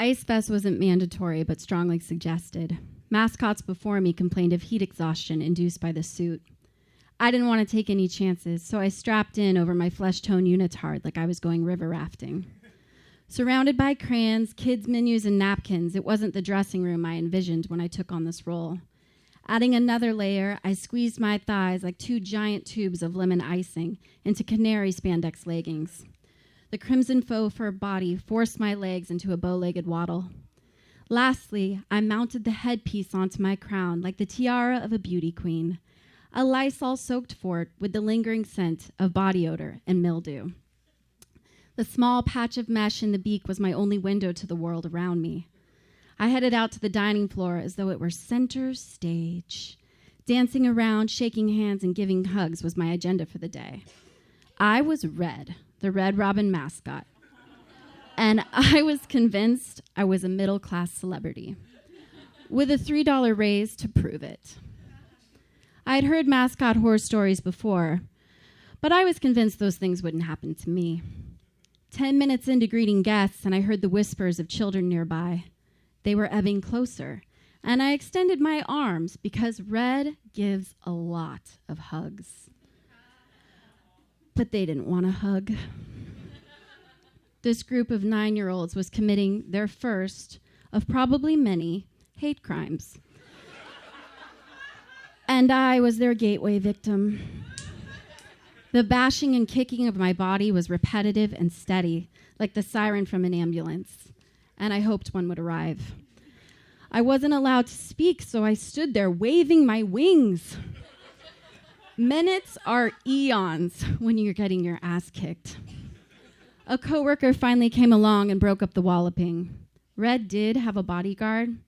Ice vest wasn't mandatory, but strongly suggested. Mascots before me complained of heat exhaustion induced by the suit. I didn't want to take any chances, so I strapped in over my flesh-tone unitard like I was going river rafting. Surrounded by crayons, kids' menus, and napkins, it wasn't the dressing room I envisioned when I took on this role. Adding another layer, I squeezed my thighs like two giant tubes of lemon icing into canary spandex leggings. The crimson faux fur body forced my legs into a bow-legged waddle. Lastly, I mounted the headpiece onto my crown like the tiara of a beauty queen, a Lysol-soaked fort with the lingering scent of body odor and mildew. The small patch of mesh in the beak was my only window to the world around me. I headed out to the dining floor as though it were center stage. Dancing around, shaking hands, and giving hugs was my agenda for the day. I was Red, the Red Robin mascot, and I was convinced I was a middle-class celebrity, with a $3 raise to prove it. I'd heard mascot horror stories before, but I was convinced those things wouldn't happen to me. 10 minutes into greeting guests, and I heard the whispers of children nearby. They were ebbing closer, and I extended my arms because Red gives a lot of hugs. But they didn't want a hug. This group of 9-year-olds was committing their first of probably many hate crimes. And I was their gateway victim. The bashing and kicking of my body was repetitive and steady, like the siren from an ambulance, and I hoped one would arrive. I wasn't allowed to speak, so I stood there waving my wings. Minutes are eons when you're getting your ass kicked. A coworker finally came along and broke up the walloping. Red did have a bodyguard.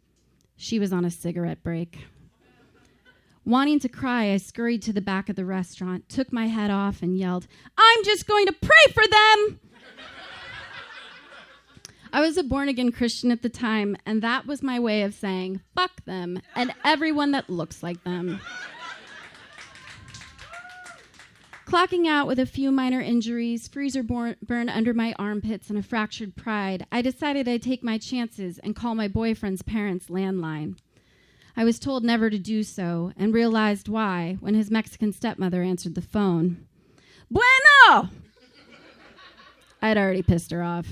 She was on a cigarette break. Wanting to cry, I scurried to the back of the restaurant, took my head off, and yelled, "I'm just going to pray for them!" I was a born-again Christian at the time, and that was my way of saying, fuck them, and everyone that looks like them. Clocking out with a few minor injuries, freezer burn under my armpits, and a fractured pride, I decided I'd take my chances and call my boyfriend's parents' landline. I was told never to do so, and realized why when his Mexican stepmother answered the phone. Bueno! I'd already pissed her off.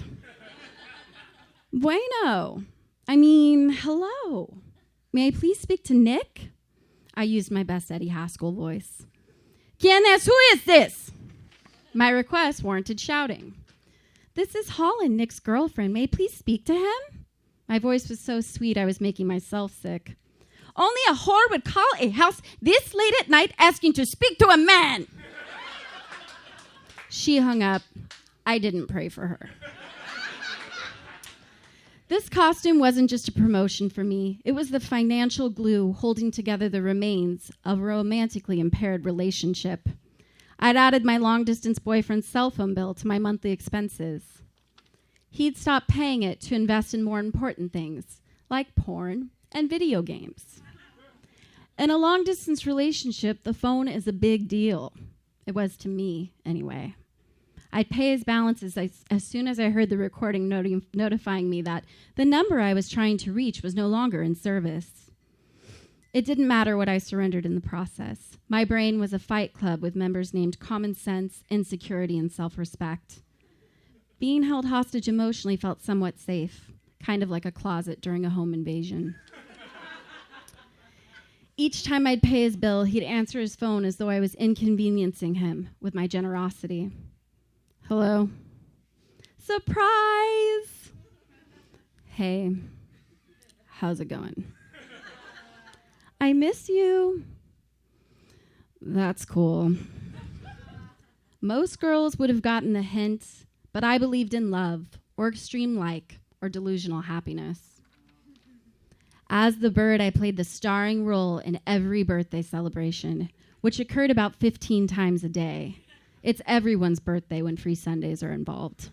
Bueno. I mean, hello. May I please speak to Nick? I used my best Eddie Haskell voice. ¿Quién es? Who is this? My request warranted shouting. This is Holland, Nick's girlfriend. May I please speak to him? My voice was so sweet I was making myself sick. Only a whore would call a house this late at night asking to speak to a man. She hung up. I didn't pray for her. This costume wasn't just a promotion for me. It was the financial glue holding together the remains of a romantically impaired relationship. I'd added my long-distance boyfriend's cell phone bill to my monthly expenses. He'd stopped paying it to invest in more important things, like porn and video games. In a long-distance relationship, the phone is a big deal. It was to me, anyway. I'd pay his balances as soon as I heard the recording notifying me that the number I was trying to reach was no longer in service. It didn't matter what I surrendered in the process. My brain was a fight club with members named common sense, insecurity, and self-respect. Being held hostage emotionally felt somewhat safe, kind of like a closet during a home invasion. Each time I'd pay his bill, he'd answer his phone as though I was inconveniencing him with my generosity. Hello? Surprise! Hey, how's it going? I miss you. That's cool. Most girls would have gotten the hint, but I believed in love, or extreme like, or delusional happiness. As the bird, I played the starring role in every birthday celebration, which occurred about 15 times a day. It's everyone's birthday when free Sundays are involved.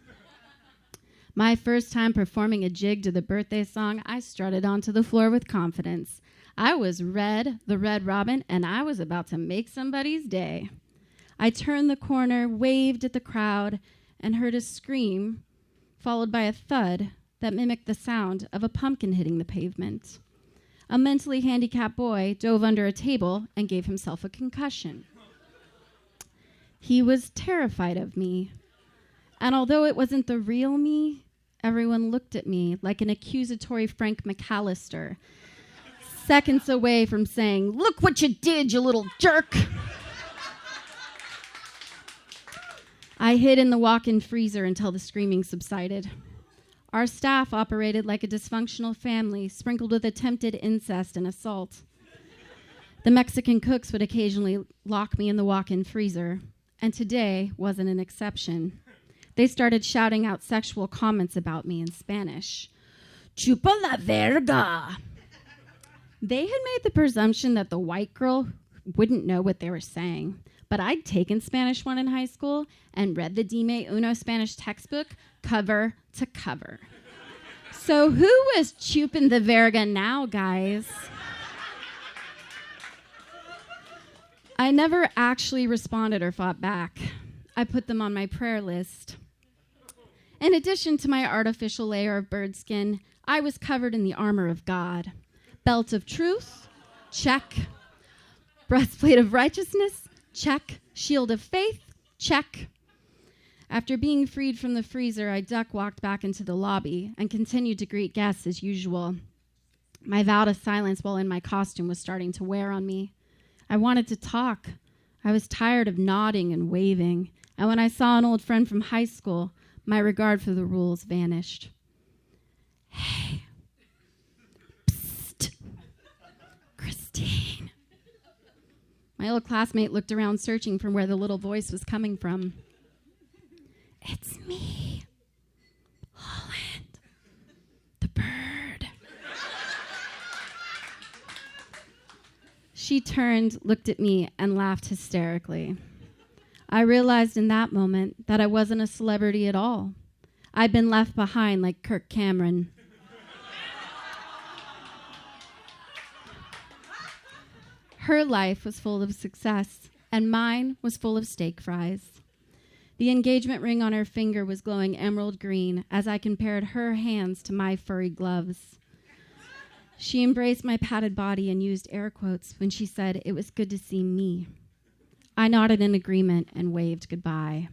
My first time performing a jig to the birthday song, I strutted onto the floor with confidence. I was Red, the Red Robin, and I was about to make somebody's day. I turned the corner, waved at the crowd, and heard a scream, followed by a thud that mimicked the sound of a pumpkin hitting the pavement. A mentally handicapped boy dove under a table and gave himself a concussion. He was terrified of me. And although it wasn't the real me, everyone looked at me like an accusatory Frank McAllister, seconds away from saying, "Look what you did, you little jerk." I hid in the walk-in freezer until the screaming subsided. Our staff operated like a dysfunctional family, sprinkled with attempted incest and assault. The Mexican cooks would occasionally lock me in the walk-in freezer, and today wasn't an exception. They started shouting out sexual comments about me in Spanish. "Chupa la verga." They had made the presumption that the white girl wouldn't know what they were saying, but I'd taken Spanish 1 in high school and read the Dime Uno Spanish textbook cover to cover. So who was chupin' the verga now, guys? I never actually responded or fought back. I put them on my prayer list. In addition to my artificial layer of bird skin, I was covered in the armor of God. Belt of truth, check. Breastplate of righteousness, check. Shield of faith, check. After being freed from the freezer, I duck-walked back into the lobby and continued to greet guests as usual. My vow to silence while in my costume was starting to wear on me. I wanted to talk. I was tired of nodding and waving, and when I saw an old friend from high school, my regard for the rules vanished. "Hey, psst, Christine." My old classmate looked around searching for where the little voice was coming from. "It's me, Holland, the bird." She turned, looked at me, and laughed hysterically. I realized in that moment that I wasn't a celebrity at all. I'd been left behind like Kirk Cameron. Her life was full of success, and mine was full of steak fries. The engagement ring on her finger was glowing emerald green as I compared her hands to my furry gloves. She embraced my padded body and used air quotes when she said it was good to see me. I nodded in agreement and waved goodbye.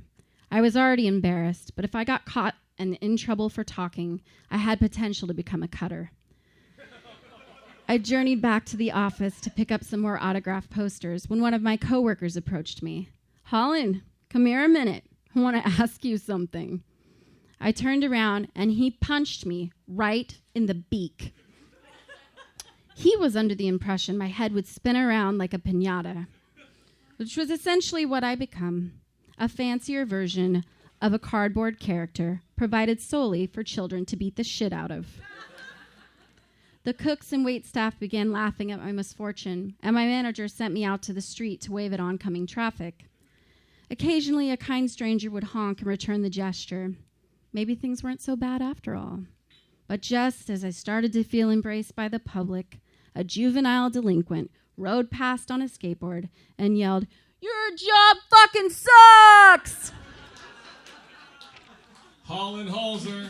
I was already embarrassed, but if I got caught and in trouble for talking, I had potential to become a cutter. I journeyed back to the office to pick up some more autographed posters when one of my coworkers approached me. "Holland, come here a minute. I want to ask you something." I turned around and he punched me right in the beak. He was under the impression my head would spin around like a piñata, which was essentially what I become, a fancier version of a cardboard character provided solely for children to beat the shit out of. The cooks and waitstaff began laughing at my misfortune, and my manager sent me out to the street to wave at oncoming traffic. Occasionally, a kind stranger would honk and return the gesture. Maybe things weren't so bad after all. But just as I started to feel embraced by the public, a juvenile delinquent rode past on a skateboard and yelled, "Your job fucking sucks!" Holland Holzer.